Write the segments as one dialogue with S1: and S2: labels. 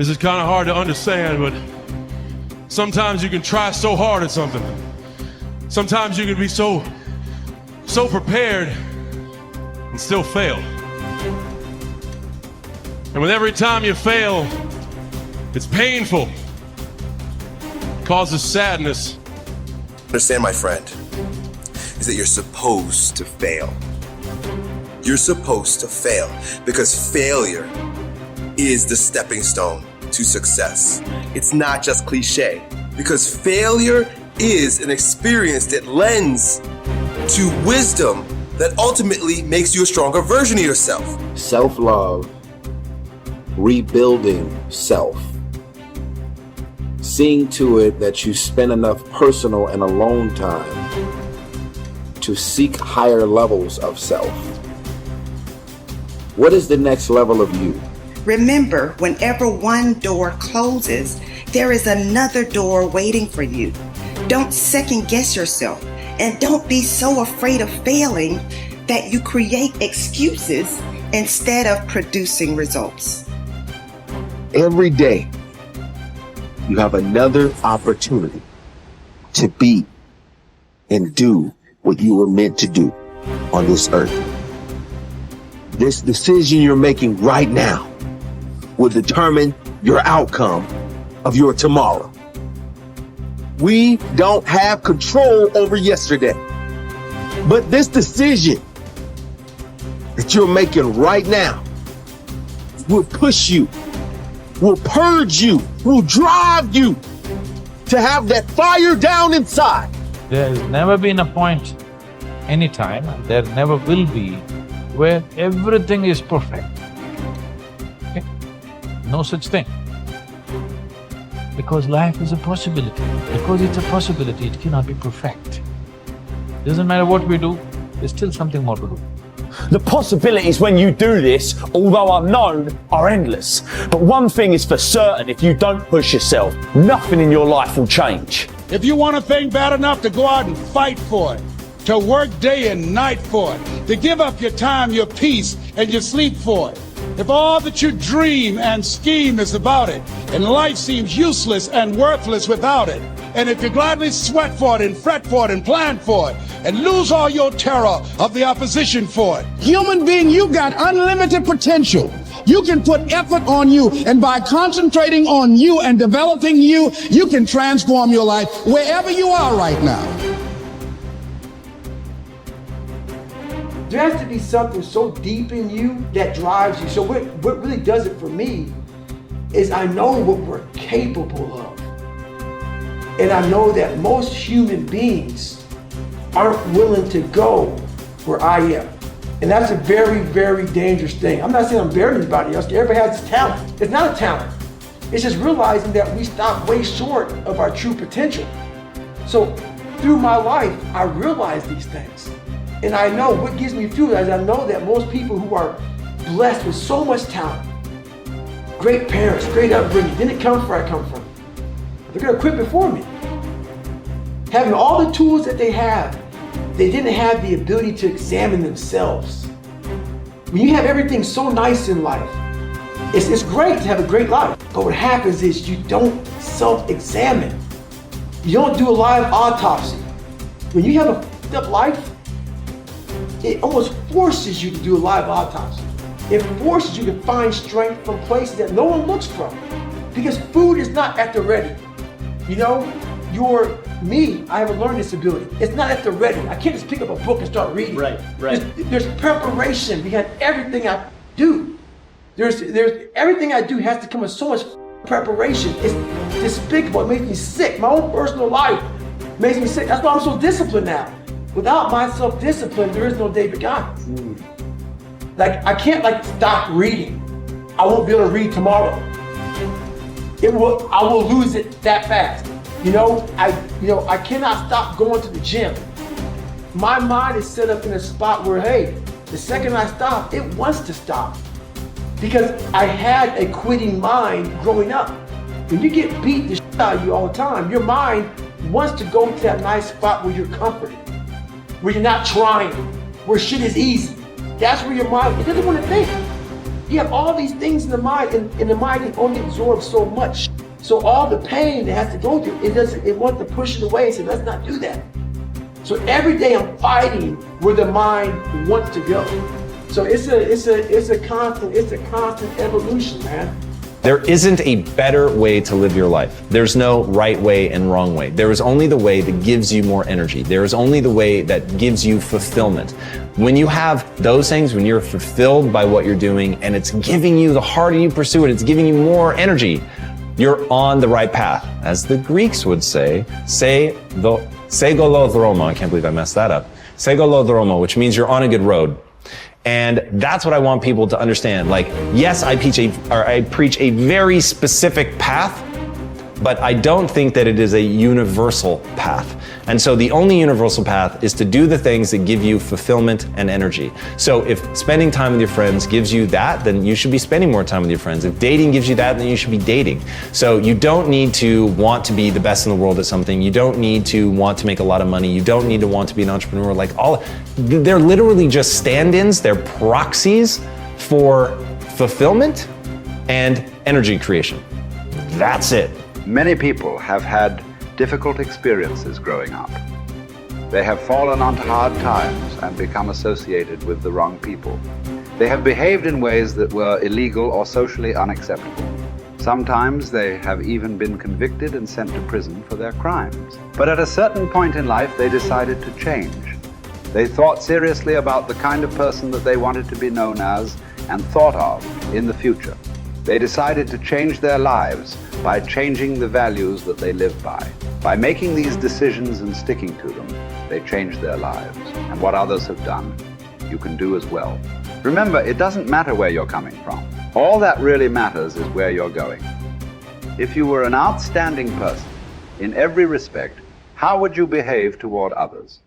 S1: This is kind of hard to understand, but sometimes you can try so hard at something. Sometimes you can be so prepared and still fail. And with every time you fail, it's painful. It causes sadness.
S2: Understand, my friend, is that you're supposed to fail. You're supposed to fail because failure is the stepping stone to success. It's not just cliche, because failure is an experience that lends to wisdom that ultimately makes you a stronger version of yourself.
S3: Self-love, rebuilding self, seeing to it that you spend enough personal and alone time to seek higher levels of self. What is the next level of you?
S4: Remember, whenever one door closes, there is another door waiting for you. Don't second guess yourself, and don't be so afraid of failing that you create excuses instead of producing results.
S3: Every day, you have another opportunity to be and do what you were meant to do on this earth. This decision you're making right now will determine your outcome of your tomorrow. We don't have control over yesterday, but this decision that you're making right now will push you, will purge you, will drive you to have that fire down inside.
S5: There's never been a point, anytime, and there never will be, where everything is perfect. Okay? No such thing. Because life is a possibility. Because it's a possibility, it cannot be perfect. Doesn't matter what we do, there's still something more to do.
S6: The possibilities when you do this, although unknown, are endless. But one thing is for certain, if you don't push yourself, nothing in your life will change.
S7: If you want a thing bad enough to go out and fight for it, to work day and night for it, to give up your time, your peace, and your sleep for it, if all that you dream and scheme is about it, and life seems useless and worthless without it, and if you gladly sweat for it and fret for it and plan for it, and lose all your terror of the opposition for it, human being, you got unlimited potential. You can put effort on you, and by concentrating on you and developing you, you can transform your life wherever you are right now.
S8: There has to be something so deep in you that drives you. So what really does it for me is I know what we're capable of. And I know that most human beings aren't willing to go where I am. And that's a very, very dangerous thing. I'm not saying I'm better than anybody else. Everybody has this talent. It's not a talent. It's just realizing that we stop way short of our true potential. So through my life, I realize these things. And I know what gives me fuel is I know that most people who are blessed with so much talent, great parents, great upbringing, didn't come where I come from. They're gonna quit before me. Having all the tools that they have, they didn't have the ability to examine themselves. When you have everything so nice in life, it's great to have a great life. But what happens is you don't self-examine. You don't do a live autopsy. When you have a fucked up life, it almost forces you to do a live autopsy. It forces you to find strength from places that no one looks from. Because food is not at the ready. You know, I have a learning disability. It's not at the ready. I can't just pick up a book and start reading.
S6: Right.
S8: There's preparation behind everything I do. There's everything I do has to come with so much preparation. It's despicable. It makes me sick. My own personal life makes me sick. That's why I'm so disciplined now. Without my self-discipline, there is no David Goggins. Like, I can't stop reading. I won't be able to read tomorrow. I will lose it that fast. I cannot stop going to the gym. My mind is set up in a spot where, hey, the second I stop, it wants to stop. Because I had a quitting mind growing up. When you get beat the shit out of you all the time, your mind wants to go to that nice spot where you're comforted, where you're not trying, where shit is easy. That's where your mind, it doesn't want to think. You have all these things in the mind, and the mind can only absorb so much. So all the pain it has to go through, it wants to push it away and say, let's not do that. So every day I'm fighting where the mind wants to go. So it's a constant evolution, man.
S9: There isn't a better way to live your life. There's no right way and wrong way. There is only the way that gives you more energy. There is only the way that gives you fulfillment. When you have those things, when you're fulfilled by what you're doing and it's giving you, the harder you pursue it, it's giving you more energy, you're on the right path. As the Greeks would say, segolodromo, I can't believe I messed that up. Segolodromo, which means you're on a good road. And that's what I want people to understand. Like, yes, I preach a very specific path, but I don't think that it is a universal path. And so the only universal path is to do the things that give you fulfillment and energy. So if spending time with your friends gives you that, then you should be spending more time with your friends. If dating gives you that, then you should be dating. So you don't need to want to be the best in the world at something. You don't need to want to make a lot of money. You don't need to want to be an entrepreneur. They're literally just stand-ins. They're proxies for fulfillment and energy creation. That's it.
S10: Many people have had difficult experiences growing up. They have fallen onto hard times and become associated with the wrong people. They have behaved in ways that were illegal or socially unacceptable. Sometimes they have even been convicted and sent to prison for their crimes. But at a certain point in life, they decided to change. They thought seriously about the kind of person that they wanted to be known as and thought of in the future. They decided to change their lives by changing the values that they live by. By making these decisions and sticking to them, they changed their lives. And what others have done, you can do as well. Remember, it doesn't matter where you're coming from. All that really matters is where you're going. If you were an outstanding person in every respect, how would you behave toward others?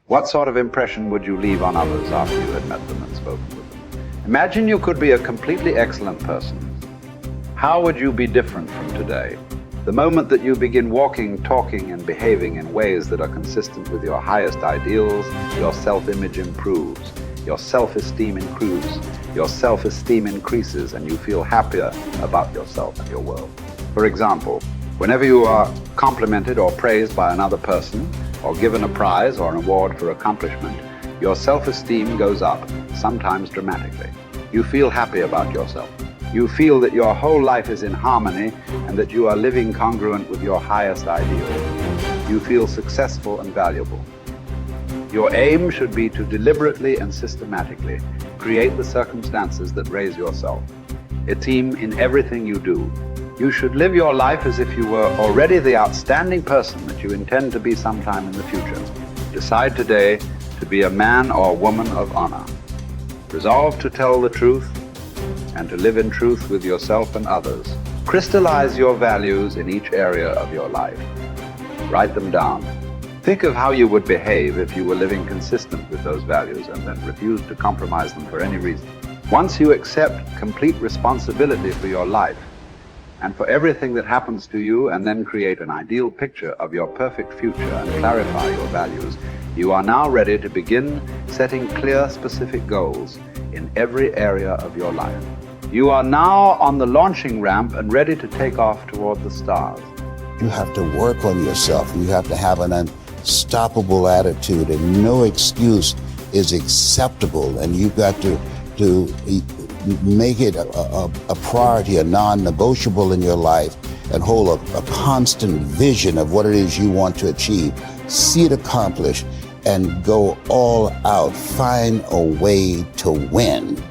S10: What sort of impression would you leave on others after you had met them and spoken with them? Imagine you could be a completely excellent person. How would you be different from today? The moment that you begin walking, talking, and behaving in ways that are consistent with your highest ideals, your self-image improves, your self-esteem improves, your self-esteem increases, and you feel happier about yourself and your world. For example, whenever you are complimented or praised by another person, or given a prize or an award for accomplishment, your self-esteem goes up, sometimes dramatically. You feel happy about yourself. You feel that your whole life is in harmony and that you are living congruent with your highest ideal. You feel successful and valuable. Your aim should be to deliberately and systematically create the circumstances that raise yourself. Esteem in everything you do. You should live your life as if you were already the outstanding person that you intend to be sometime in the future. Decide today to be a man or woman of honor. Resolve to tell the truth and to live in truth with yourself and others. Crystallize your values in each area of your life. Write them down. Think of how you would behave if you were living consistent with those values and then refused to compromise them for any reason. Once you accept complete responsibility for your life and for everything that happens to you, and then create an ideal picture of your perfect future and clarify your values, you are now ready to begin setting clear, specific goals in every area of your life. You are now on the launching ramp and ready to take off toward the stars.
S11: You have to work on yourself. You have to have an unstoppable attitude, and no excuse is acceptable. And you've got to make it a priority, a non-negotiable in your life, and hold a constant vision of what it is you want to achieve. See it accomplished and go all out. Find a way to win.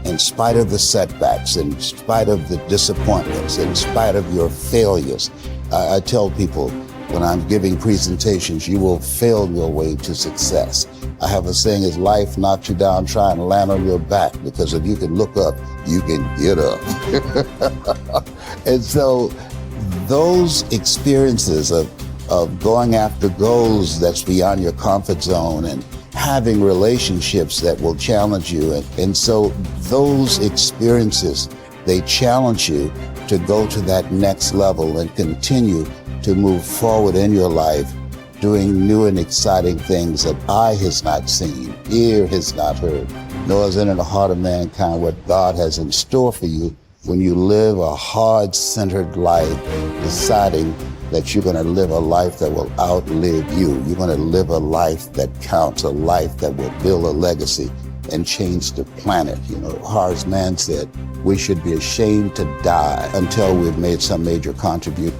S11: In spite of the setbacks, in spite of the disappointments, in spite of your failures. I tell people when I'm giving presentations, you will fail your way to success. I have a saying, is life knocks you down, try and land on your back, because if you can look up, you can get up. And so those experiences of going after goals that's beyond your comfort zone and having relationships that will challenge you. And so those experiences, they challenge you to go to that next level and continue to move forward in your life, doing new and exciting things that eye has not seen, ear has not heard, nor is it in the heart of mankind what God has in store for you when you live a heart-centered life, deciding that you're going to live a life that will outlive you. You're going to live a life that counts, a life that will build a legacy and change the planet. You know, Horace Mann said, we should be ashamed to die until we've made some major contribution